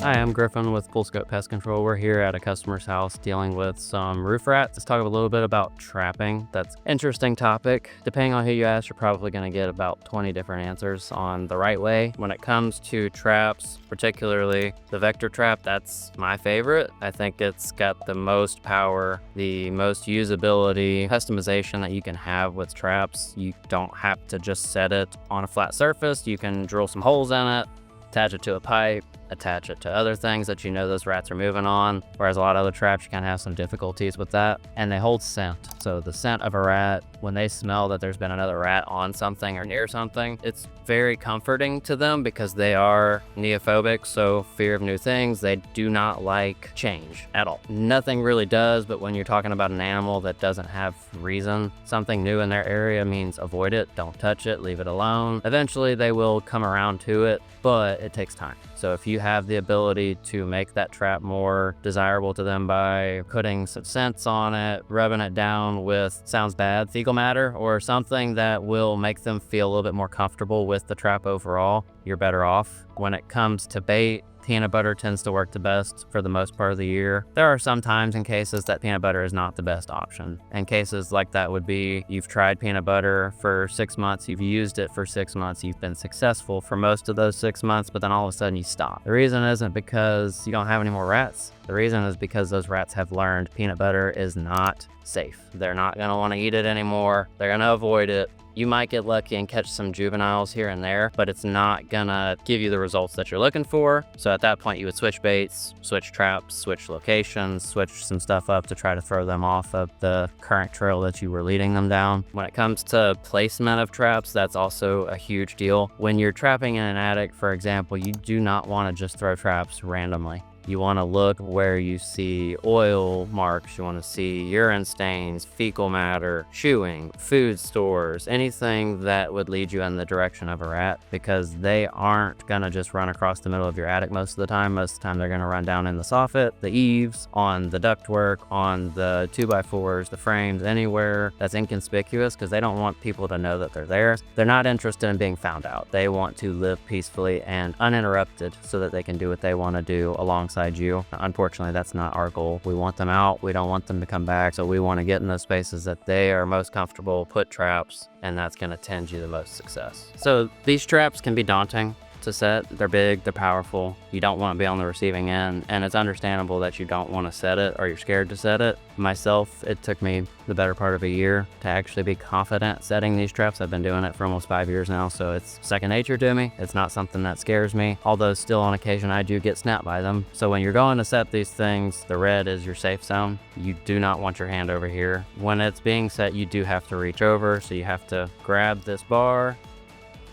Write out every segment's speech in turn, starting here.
Hi, I'm Griffin with FullScope Pest Control. We're here at a customer's house dealing with some roof rats. Let's talk a little bit about trapping. That's an interesting topic. Depending on who you ask, you're probably going to get about 20 different answers on the right way. When it comes to traps, particularly the vector trap, that's my favorite. I think it's got the most power, the most usability, customization that you can have with traps. You don't have to just set it on a flat surface. You can drill some holes in it, attach it to a pipe, attach it to other things that you know those rats are moving on, whereas a lot of other traps you kind of have some difficulties with that. And they hold scent, so the scent of a rat, when they smell that there's been another rat on something or near something, it's very comforting to them because they are neophobic, so fear of new things. They do not like change at all. Nothing really does, but when you're talking about an animal that doesn't have reason, something new in their area means avoid it, don't touch it, leave it alone. Eventually they will come around to it, but it takes time. So if you have the ability to make that trap more desirable to them by putting some scents on it, rubbing it down with, sounds bad, fecal matter or something that will make them feel a little bit more comfortable with the trap overall, you're better off. When it comes to bait, peanut butter tends to work the best for the most part of the year. There are some times and cases that peanut butter is not the best option. And cases like that would be you've tried peanut butter for 6 months, you've used it for 6 months, you've been successful for most of those 6 months, but then all of a sudden you stop. The reason isn't because you don't have any more rats. The reason is because those rats have learned peanut butter is not safe. They're not gonna wanna eat it anymore. They're gonna avoid it. You might get lucky and catch some juveniles here and there, but it's not gonna give you the results that you're looking for. So at that point, you would switch baits, switch traps, switch locations, switch some stuff up to try to throw them off of the current trail that you were leading them down. When it comes to placement of traps, that's also a huge deal. When you're trapping in an attic, for example, you do not wanna just throw traps randomly. You want to look where you see oil marks, you want to see urine stains, fecal matter, chewing, food stores, anything that would lead you in the direction of a rat, because they aren't going to just run across the middle of your attic most of the time. Most of the time they're going to run down in the soffit, the eaves, on the ductwork, on the 2x4s, the frames, anywhere that's inconspicuous, because they don't want people to know that they're there. They're not interested in being found out. They want to live peacefully and uninterrupted so that they can do what they want to do alongside you. Unfortunately, that's not our goal. We want them out. We don't want them to come back. So we want to get in those spaces that they are most comfortable, put traps, and that's going to tend you the most success. So these traps can be daunting to set. They're big, they're powerful. You don't want to be on the receiving end, and it's understandable that you don't want to set it or you're scared to set it. Myself, it took me the better part of a year to actually be confident setting these traps. I've been doing it for almost 5 years now, so it's second nature to me. It's not something that scares me, although still on occasion I do get snapped by them. So when you're going to set these things, the red is your safe zone. You do not want your hand over here. When it's being set, you do have to reach over, so you have to grab this bar,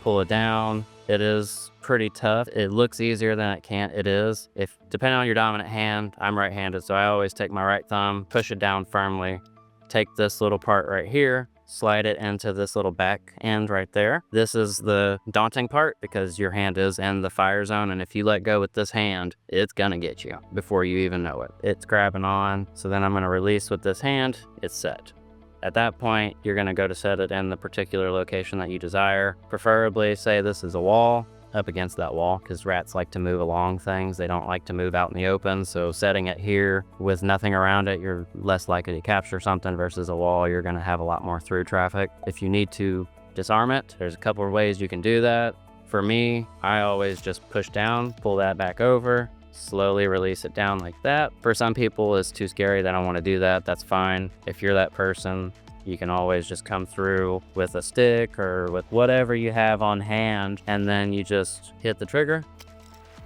pull it down. It is pretty tough. It looks easier than it can. It is. If depending on your dominant hand, I'm right-handed, so I always take my right thumb, push it down firmly, take this little part right here, slide it into this little back end right there. This is the daunting part because your hand is in the fire zone, and if you let go with this hand, it's gonna get you before you even know it. It's grabbing on, so then I'm gonna release with this hand, it's set. At that point, you're gonna go to set it in the particular location that you desire. Preferably, say this is a wall, up against that wall, because rats like to move along things. They don't like to move out in the open, so setting it here with nothing around it, you're less likely to capture something versus a wall. You're gonna have a lot more through traffic. If you need to disarm it, there's a couple of ways you can do that. For me, I always just push down, pull that back over, slowly release it down like that. For some people, it's too scary. They don't want to do that. That's fine. If you're that person, you can always just come through with a stick or with whatever you have on hand, and then you just hit the trigger.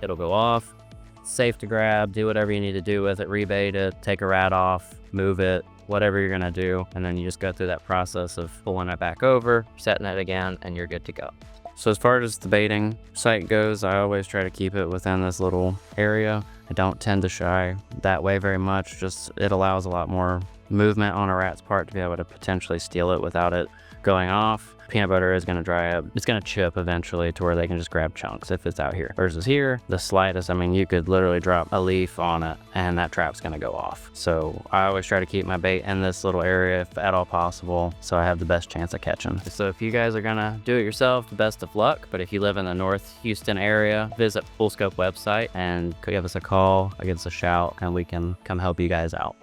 It'll go off. It's safe to grab. Do whatever you need to do with it. Rebait it, take a rat off, move it, whatever you're gonna do. And then you just go through that process of pulling it back over, setting it again, and you're good to go. So as far as the baiting site goes, I always try to keep it within this little area. I don't tend to shy that way very much. Just it allows a lot more movement on a rat's part to be able to potentially steal it without it going off. peanut butter is going to dry up. It's going to chip eventually to where they can just grab chunks if it's out here. Versus here, the slightest, I mean, you could literally drop a leaf on it and that trap's going to go off. So I always try to keep my bait in this little area if at all possible, so I have the best chance of catching. So if you guys are going to do it yourself, the best of luck. But if you live in the North Houston area, visit FullScope website and give us a call, give us a shout, and we can come help you guys out.